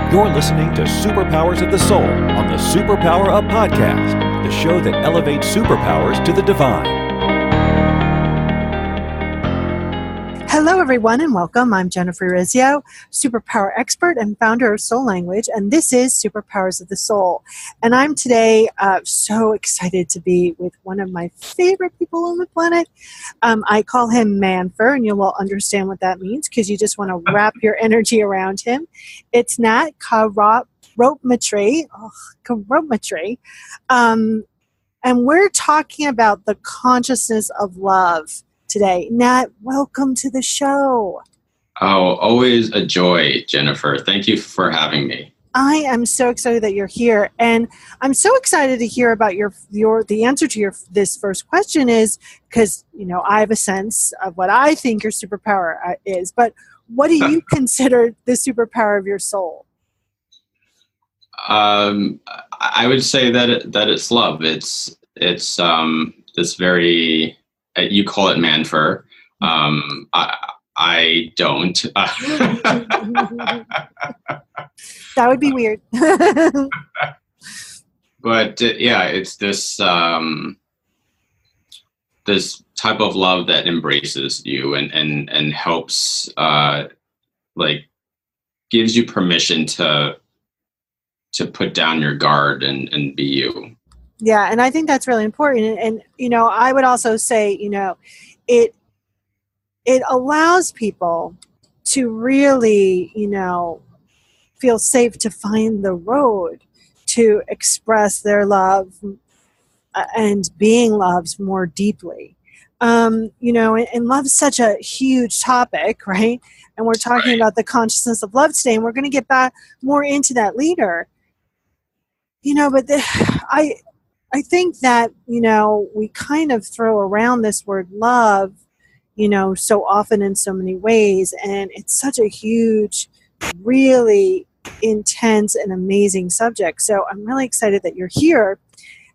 You're listening to Superpowers of the Soul on the Superpower Up Podcast, the show that elevates superpowers to the divine. Hello, everyone, and welcome. I'm Jennifer Urezzio, superpower expert and founder of Soul Language, and this is Superpowers of the Soul. And I'm today so excited to be with one of my favorite people on the planet. I call him Manfer, and you will understand what that means because you just want to wrap your energy around him. It's Nat Couropmitree. And we're talking about the consciousness of love today. Nat, welcome to the show. Oh, always a joy, Jennifer. Thank you for having me. I am so excited that you're here, and I'm so excited to hear about the answer to this first question is because I have a sense of what I think your superpower is, but what do you consider the superpower of your soul? I would say that it's love. It's this very. You call it Manfer. I don't. That would be weird. But yeah, it's this this type of love that embraces you and helps, gives you permission to put down your guard and be you. Yeah, and I think that's really important. And I would also say, it allows people to really, feel safe to find the road to express their love and being loved more deeply. And love's such a huge topic, right? And we're talking about the consciousness of love today, and we're going to get back more into that later. But I think that, we kind of throw around this word love, so often in so many ways. And it's such a huge, really intense and amazing subject. So I'm really excited that you're here.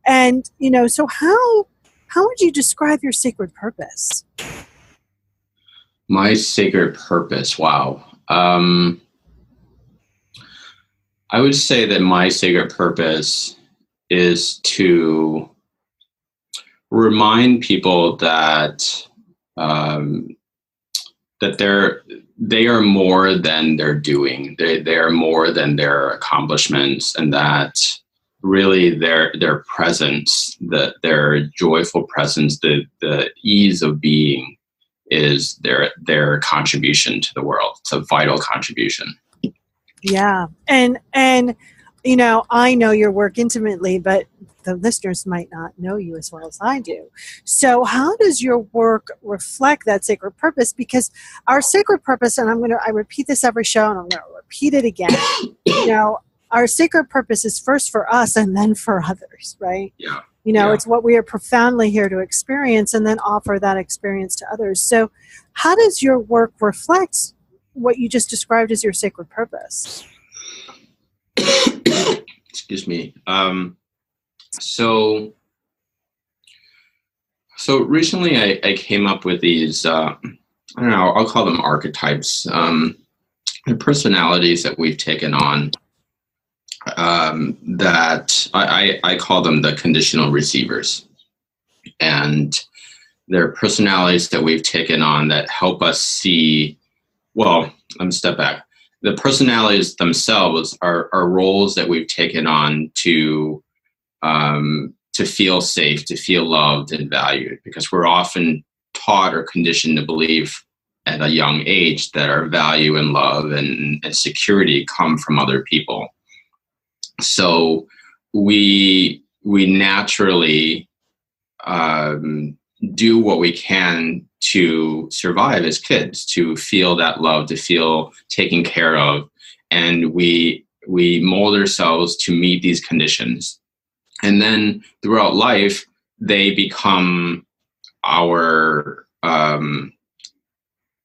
And, so how would you describe your sacred purpose? My sacred purpose, wow. I would say that my sacred purpose is to remind people that they are more than their doing. They are more than their accomplishments, and that really their presence, their joyful presence, the ease of being is their contribution to the world. It's a vital contribution. Yeah, and I know your work intimately, but the listeners might not know you as well as I do. So how does your work reflect that sacred purpose? Because our sacred purpose, and I repeat this every show, and I'm going to repeat it again. Our sacred purpose is first for us and then for others, right? Yeah. It's what we are profoundly here to experience and then offer that experience to others. So how does your work reflect what you just described as your sacred purpose? Excuse me. So recently I came up with these, I don't know, I'll call them archetypes, personalities that we've taken on, that I call them the conditional receivers. And they're personalities that we've taken on that help us see, well, let me step back. The personalities themselves are roles that we've taken on to feel safe, to feel loved and valued, because we're often taught or conditioned to believe at a young age that our value and love and security come from other people. So we naturally do what we can to survive as kids, to feel that love, to feel taken care of. And we mold ourselves to meet these conditions. And then throughout life, they become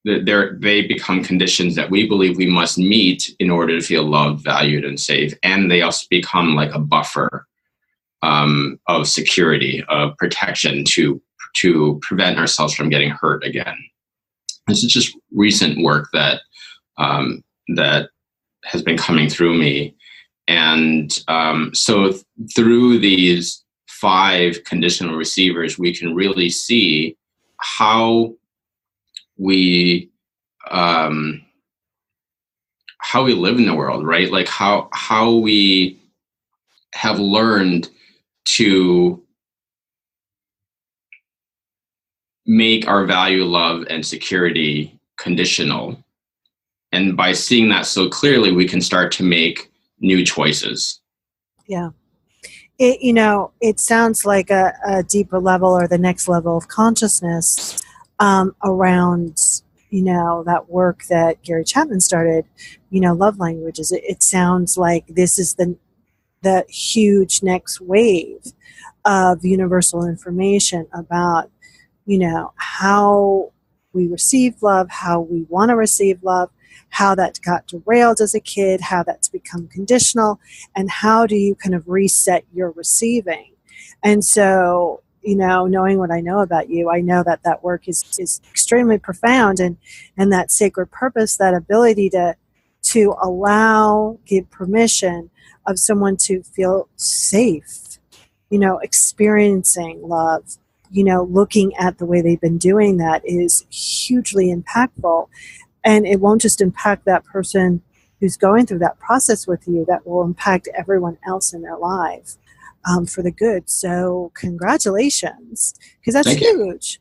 they become conditions that we believe we must meet in order to feel loved, valued, and safe. And they also become like a buffer of security, of protection to prevent ourselves from getting hurt again. This is just recent work that has been coming through me. And so through these 5 conditional receivers, we can really see how we live in the world, right? Like how we have learned to make our value, love, and security conditional. And by seeing that so clearly, we can start to make new choices. Yeah. It sounds like a deeper level or the next level of consciousness around, that work that Gary Chapman started, love languages. It sounds like this is the huge next wave of universal information about, how we receive love, how we want to receive love, how that got derailed as a kid, how that's become conditional, and how do you kind of reset your receiving. And so, knowing what I know about you, I know that work is extremely profound, and that sacred purpose, that ability to allow, give permission of someone to feel safe, experiencing love, looking at the way they've been doing that is hugely impactful. And it won't just impact that person who's going through that process with you, that will impact everyone else in their life for the good. So congratulations, because that's huge.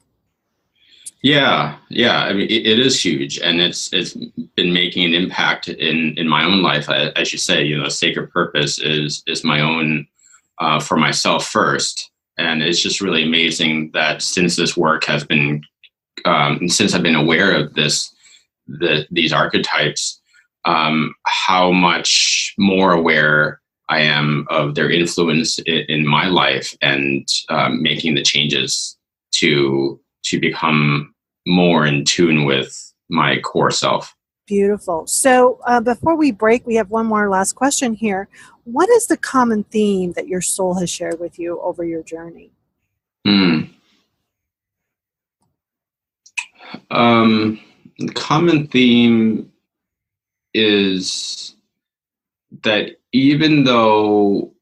Yeah. I mean, it is huge, and it's been making an impact in my own life. As you say, sacred purpose is my own for myself first. And it's just really amazing that since this work has been, since I've been aware of these archetypes, how much more aware I am of their influence in my life, and making the changes to become more in tune with my core self. Beautiful. So before we break, we have one more last question here. What is the common theme that your soul has shared with you over your journey? The common theme is that even though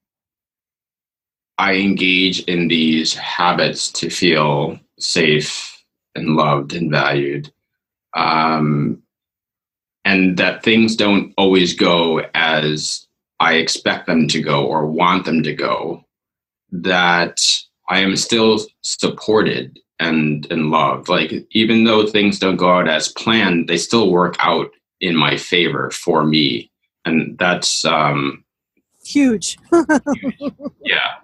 I engage in these habits to feel safe and loved and valued, and that things don't always go as I expect them to go or want them to go, that I am still supported and loved. Like, even though things don't go out as planned, they still work out in my favor for me. And that's huge. Yeah.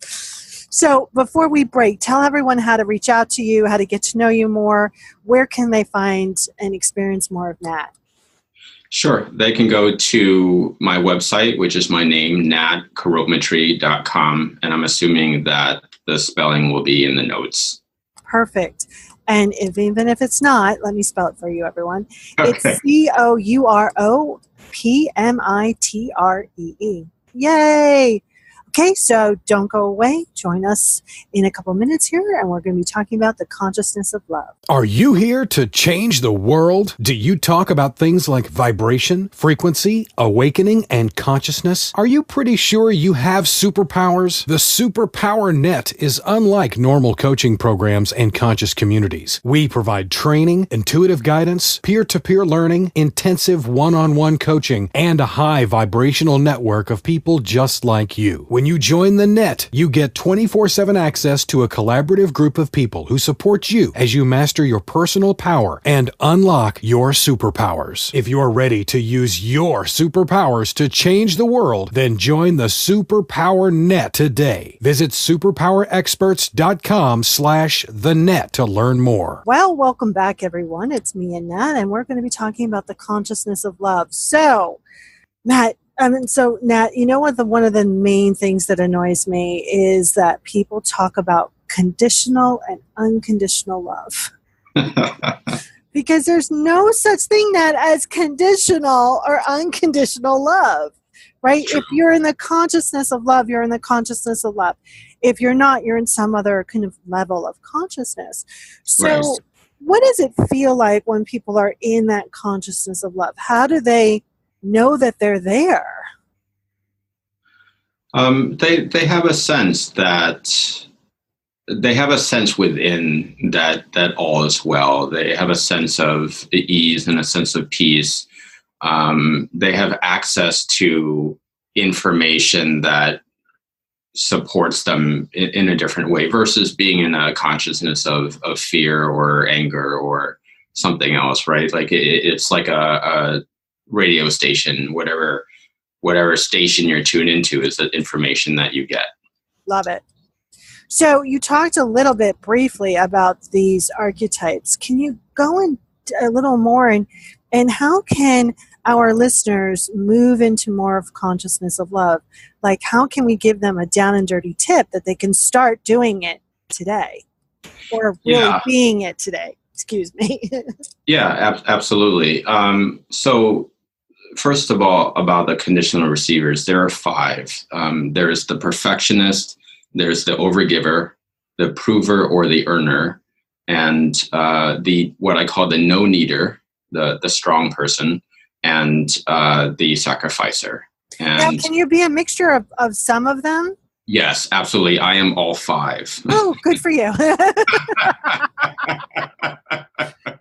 So before we break, tell everyone how to reach out to you, how to get to know you more. Where can they find and experience more of Nat? Sure. They can go to my website, which is my name, natcouropmitree.com. And I'm assuming that the spelling will be in the notes. Perfect. And even if it's not, let me spell it for you, everyone. Okay. It's COUROPMITREE. Yay! Okay, so don't go away. Join us in a couple minutes here, and we're going to be talking about the consciousness of love. Are you here to change the world? Do you talk about things like vibration, frequency, awakening, and consciousness? Are you pretty sure you have superpowers? The Superpower Net is unlike normal coaching programs and conscious communities. We provide training, intuitive guidance, peer-to-peer learning, intensive one-on-one coaching, and a high vibrational network of people just like you. When you join the net, you get 24/7 access to a collaborative group of people who support you as you master your personal power and unlock your superpowers. If you're ready to use your superpowers to change the world, then join the Superpower Net today. Visit superpowerexperts.com/thenet to learn more. Well, welcome back, everyone. It's me and Nat, and we're going to be talking about the consciousness of love. So, Nat, you know what? One of the main things that annoys me is that people talk about conditional and unconditional love. Because there's no such thing, Nat, as conditional or unconditional love, right? True. If you're in the consciousness of love, you're in the consciousness of love. If you're not, you're in some other kind of level of consciousness. So Right. what does it feel like when people are in that consciousness of love? How do they know that they're there? They have a sense that they have a sense within that all is well. They have a sense of ease and a sense of peace. They have access to information that supports them in a different way versus being in a consciousness of fear or anger or something else, right? Like it's like a radio station, whatever station you're tuned into is the information that you get. Love it. So you talked a little bit briefly about these archetypes. Can you go in a little more and how can our listeners move into more of consciousness of love? Like, how can we give them a down and dirty tip that they can start doing it today or really being it today? Excuse me. Yeah, absolutely. So first of all, about the conditional receivers, there are 5. There's the perfectionist, there's the overgiver, the prover or the earner, and the what I call the no-needer, the strong person, and the sacrificer. And now, can you be a mixture of some of them? Yes, absolutely. I am all 5. Oh, good for you.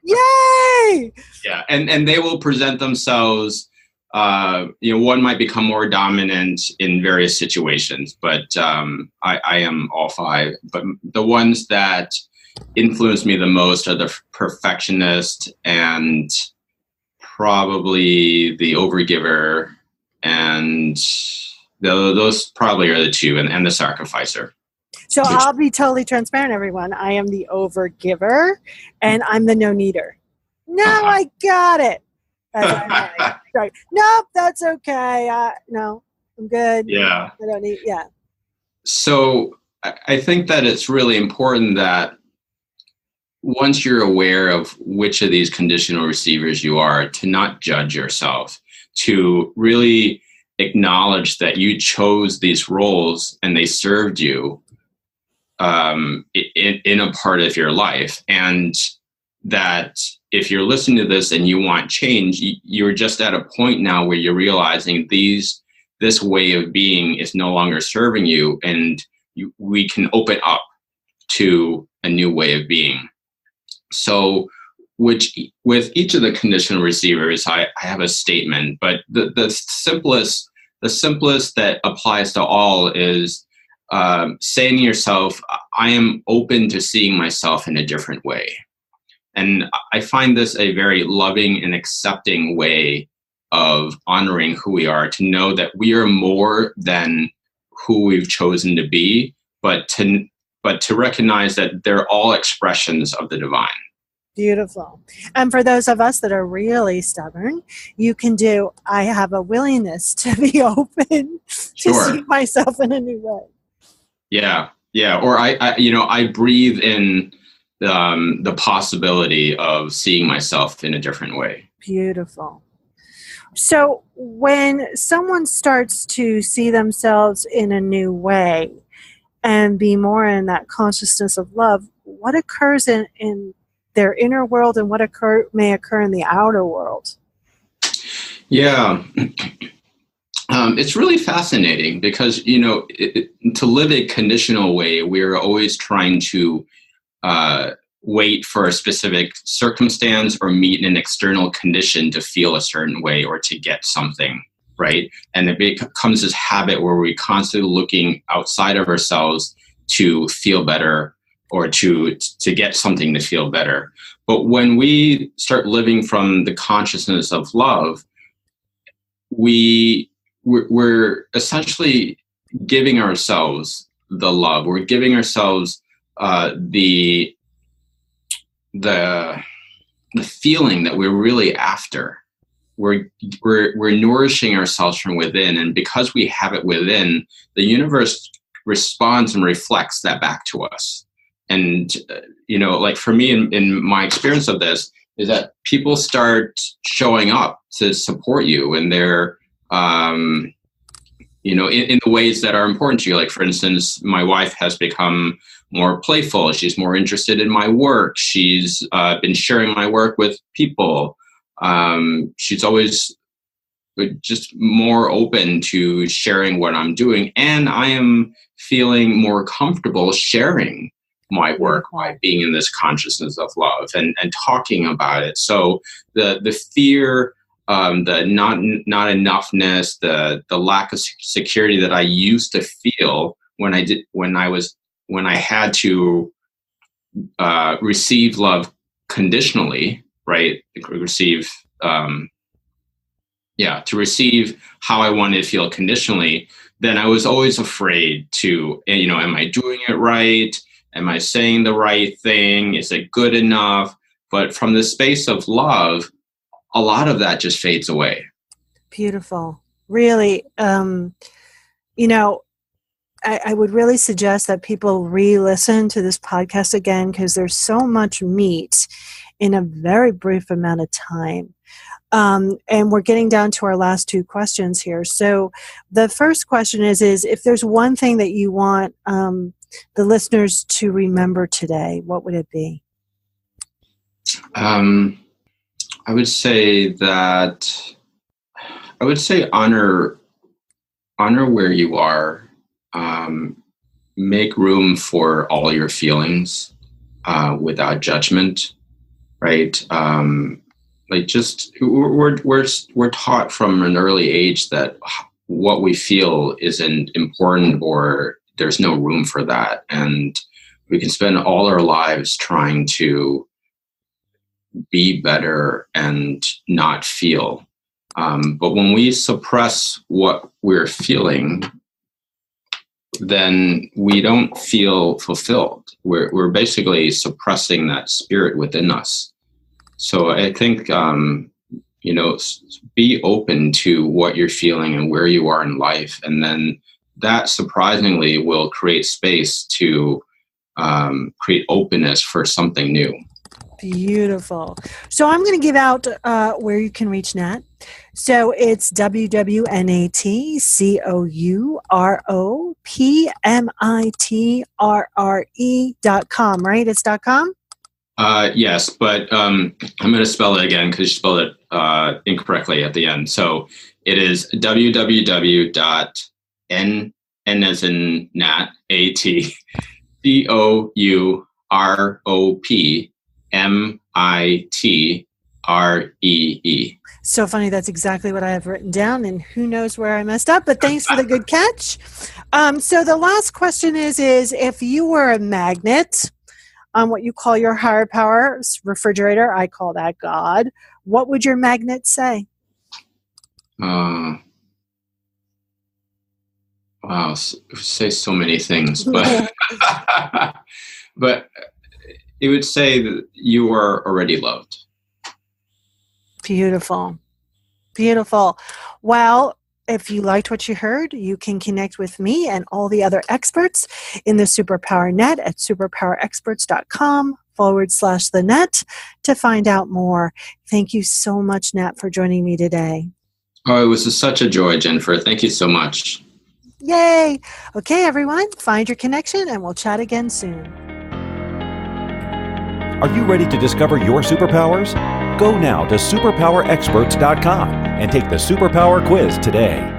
Yay! Yeah, and they will present themselves. One might become more dominant in various situations, but I am all 5. But the ones that influence me the most are the perfectionist and probably the overgiver, and those probably are the 2, and the sacrificer. So I'll be totally transparent, everyone. I am the overgiver, and I'm the no-needer. No, I got it. Right. Nope, that's okay. No, I'm good. Yeah. I don't need, yeah. So I think that it's really important that once you're aware of which of these conditional receivers you are, to not judge yourself, to really acknowledge that you chose these roles and they served you in a part of your life, and that if you're listening to this and you want change, you're just at a point now where you're realizing this way of being is no longer serving you, and we can open up to a new way of being. So with each of the conditional receivers, I have a statement, but the simplest that applies to all is saying to yourself, I am open to seeing myself in a different way. And I find this a very loving and accepting way of honoring who we are, to know that we are more than who we've chosen to be, but to recognize that they're all expressions of the divine. Beautiful. And for those of us that are really stubborn, you can do, I have a willingness to be open to see myself in a new way. Yeah. Yeah. Or I breathe in the possibility of seeing myself in a different way. Beautiful. So when someone starts to see themselves in a new way and be more in that consciousness of love, what occurs in their inner world and what may occur in the outer world? Yeah. It's really fascinating because, to live a conditional way, we're always trying to wait for a specific circumstance or meet an external condition to feel a certain way or to get something, right? And it becomes this habit where we're constantly looking outside of ourselves to feel better or to get something to feel better. But when we start living from the consciousness of love, we're essentially giving ourselves the love. We're giving ourselves the feeling that we're really after. We're nourishing ourselves from within, and because we have it within, the universe responds and reflects that back to us. And like for me, in my experience of this, is that people start showing up to support you, and they're in the ways that are important to you. Like, for instance, my wife has become more playful. She's more interested in my work. She's been sharing my work with people. She's always, just more open to sharing what I'm doing, and I am feeling more comfortable sharing my work by being in this consciousness of love and talking about it. So the fear, the not enoughness, the lack of security that I used to feel when I had to receive love conditionally, right? Receive, to receive how I wanted to feel conditionally, then I was always afraid to, am I doing it right? Am I saying the right thing? Is it good enough? But from the space of love, a lot of that just fades away. Beautiful. Really, I would really suggest that people re-listen to this podcast again, because there's so much meat in a very brief amount of time. And we're getting down to our last two questions here. So the first question is if there's one thing that you want the listeners to remember today, what would it be? I would say honor where you are. Make room for all your feelings without judgment, right? We're taught from an early age that what we feel isn't important, or there's no room for that, and we can spend all our lives trying to be better and not feel. But when we suppress what we're feeling, then we don't feel fulfilled. We're basically suppressing that spirit within us. So I think, be open to what you're feeling and where you are in life. And then that surprisingly will create space to create openness for something new. Beautiful. So I'm going to give out where you can reach Nat. So it's www.natcouropmitree.com, right? It's .com? Yes, but I'm going to spell it again because you spelled it incorrectly at the end. So it is www.n as in Nat, CouropMitree. So funny. That's exactly what I have written down, and who knows where I messed up, but thanks for the good catch. So the last question is if you were a magnet on what you call your higher power refrigerator, I call that God, what would your magnet say? Wow, say so many things, but but it would say that you are already loved. Beautiful. Beautiful. Well, if you liked what you heard, you can connect with me and all the other experts in the Superpower Net at superpowerexperts.com/the net to find out more. Thank you so much, Nat, for joining me today. Oh, it was such a joy, Jennifer. Thank you so much. Yay. Okay, everyone, find your connection and we'll chat again soon. Are you ready to discover your superpowers? Go now to superpowerexperts.com and take the Superpower Quiz today.